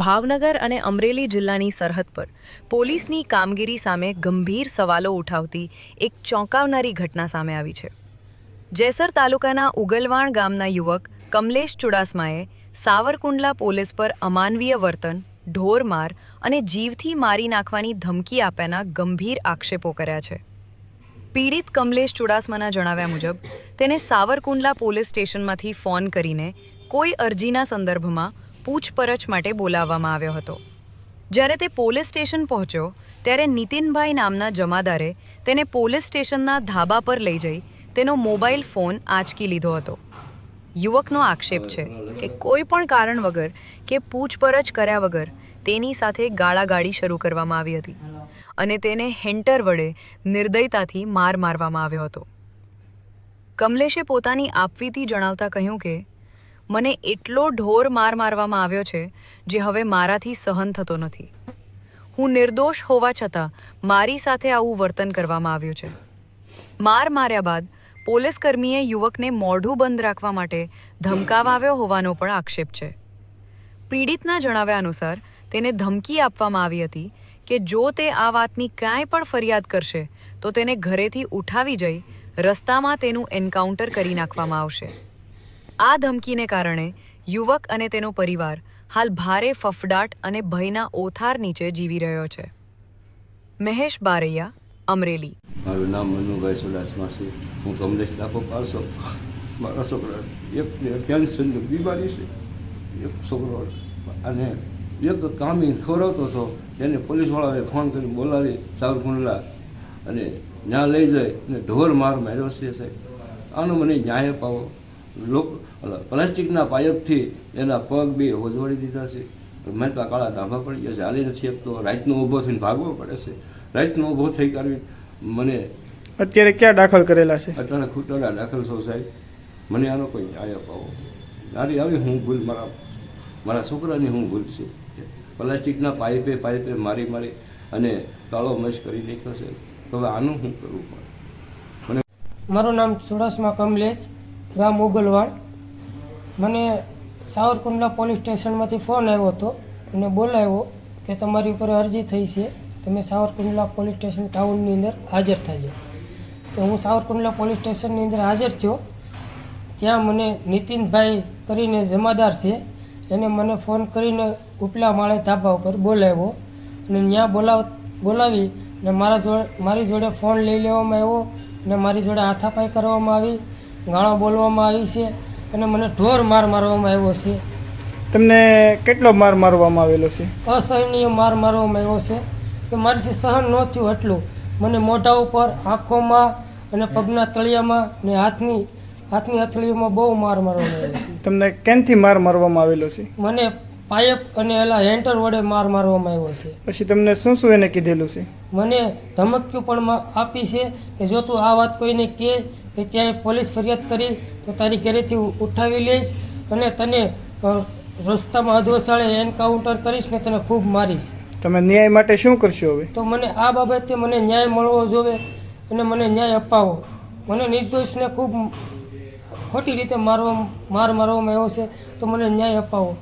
ભાવનગર અને અમરેલી જિલ્લાની સરહદ પર પોલીસની કામગીરી સામે ગંભીર સવાલો ઉઠાવતી એક ચોંકાવનારી ઘટના સામે આવી છે। જેસર તાલુકાના ઉગલવાણ ગામના યુવક કમલેશ ચુડાસમાએ સાવરકુંડલા પોલીસ પર અમાનવીય વર્તન, ઢોરમાર અને જીવથી મારી નાખવાની ધમકી આપ્યાના ગંભીર આક્ષેપો કર્યા છે। પીડિત કમલેશ ચુડાસમાના જણાવ્યા મુજબ તેને સાવરકુંડલા પોલીસ સ્ટેશનમાંથી ફોન કરીને કોઈ અરજીના સંદર્ભમાં પૂછપરછ માટે બોલાવવામાં આવ્યો હતો। જ્યારે તે પોલીસ સ્ટેશન પહોંચ્યો ત્યારે નીતિનભાઈ નામના જમાદારે તેને પોલીસ સ્ટેશનના ધાબા પર લઈ જઈ તેનો મોબાઈલ ફોન આંચકી લીધો હતો। યુવકનો આક્ષેપ છે કે કોઈ પણ કારણ વગર કે પૂછપરછ કર્યા વગર તેની સાથે ગાળાગાળી શરૂ કરવામાં આવી હતી અને તેને હેન્ટર વડે નિર્દયતાથી માર મારવામાં આવ્યો હતો। કમલેશે પોતાની આપવીતી જણાવતા કહ્યું કે મને એટલો ઢોર માર મારવામાં આવ્યો છે જે હવે મારાથી સહન થતો નથી। હું નિર્દોષ હોવા છતાં મારી સાથે આવું વર્તન કરવામાં આવ્યું છે। માર માર્યા બાદ પોલીસકર્મીએ યુવકને મોઢું બંધ રાખવા માટે ધમકાવ્યો હોવાનો પણ આક્ષેપ છે। પીડિતના જણાવ્યા અનુસાર તેને ધમકી આપવામાં આવી હતી કે જો તે આ વાતની કાંઈ પણ ફરિયાદ કરશે તો તેને ઘરેથી ઉઠાવી જઈ રસ્તામાં તેનું એન્કાઉન્ટર કરી નાખવામાં આવશે। આ ધમકીને કારણે યુવક અને તેનો પરિવાર હાલ ભારે ફફડાટ અને ભયના ઓથાર નીચે જીવી રહ્યો છે। મહેશ બારૈયા, અમરેલી। મારું નામ મનુભાઈ ચુડાસમા છે। હું કમલેશ લાખો પાડશો। મારા છોકરા એક કેન્સરની બીમારી છે, એક છોકરો અને એક કામી ખવડાવતો હતો તેને પોલીસવાળાએ ફોન કરી બોલાવી સાવરકુંડલા અને ત્યાં લઈ જઈ અને ઢોર માર માર્યો છે। સાહેબ આનો મને ન્યાય અપાવો। પ્લાસ્ટિકના પાઇપથી એના પગ બે વજવડી દીધા છે। મેટલા કાળા ડાંભા પડી ગયા છે, હાલી નથી એક તો રાતનો ઊભો થઈને ભાગવો પડે છે। રાતનો ઊભો થઈ કરવી મને અત્યારે ક્યાં દાખલ કરેલા છે? અત્યારે ખૂટોડા દાખલ છો સાહેબ, મને આનો કોઈ ન્યાય અપાવો। મારી આવી હું ભૂલ મારા છોકરાની હું ભૂલ છે। પ્લાસ્ટિકના પાઇપે મારી અને કાળો મશ કરી નાખ્યો છે, તો હવે આનું શું કરવું પડે? મારું નામ ચુડાસમા કમલેશ, ગામ ઉગલવાડ। મને સાવરકુંડલા પોલીસ સ્ટેશનમાંથી ફોન આવ્યો હતો અને બોલાવ્યો કે તમારી ઉપર અરજી થઈ છે, તમે સાવરકુંડલા પોલીસ સ્ટેશન ટાઉનની અંદર હાજર થજો। તો હું સાવરકુંડલા પોલીસ સ્ટેશનની અંદર હાજર થયો। ત્યાં મને નીતિનભાઈ કરીને જમાદાર છે, એને મને ફોન કરીને ઉપલા માળે ધાબા ઉપર બોલાવ્યો અને ત્યાં બોલાવી અને મારી જોડે ફોન લઈ લેવામાં આવ્યો અને મારી જોડે હાથાપાઈ કરવામાં આવી, ગાળો બોલવામાં આવી છે અને મને ઢોર માર મારવામાં આવ્યો છે। તમને કેટલો માર મારવામાં આવેલો છે? અસહનીય માર મારવામાં આવ્યો છે કે મારીથી સહન ન થયું એટલું। મને મોઢા ઉપર, આંખોમાં અને પગના તળિયામાં ને હાથની હથેળીઓમાં બહુ માર મારવામાં આવ્યો છે। તમને કેનથી માર મારવામાં આવેલો છે? મને પાઇપ અને હેન્ટર વડે માર મારવામાં આવ્યો છે। પછી તમને શું એને કીધેલું છે? મને ધમકીઓ પણ આપી છે કે જો તું આ વાત કોઈને કહે કે ત્યાં પોલીસ ફરિયાદ કરી તો તારી ઘરેથી ઉઠાવી લઈશ અને તને રસ્તામાં અધવસાળે એન્કાઉન્ટર કરીશ ને તને ખૂબ મારીશ। તમે ન્યાય માટે શું કરશો હવે? તો મને આ બાબતે મને ન્યાય મળવો જોઈએ અને મને ન્યાય અપાવો। મને નિર્દોષને ખૂબ ખોટી રીતે માર મારવામાં આવ્યો છે, તો મને ન્યાય અપાવો।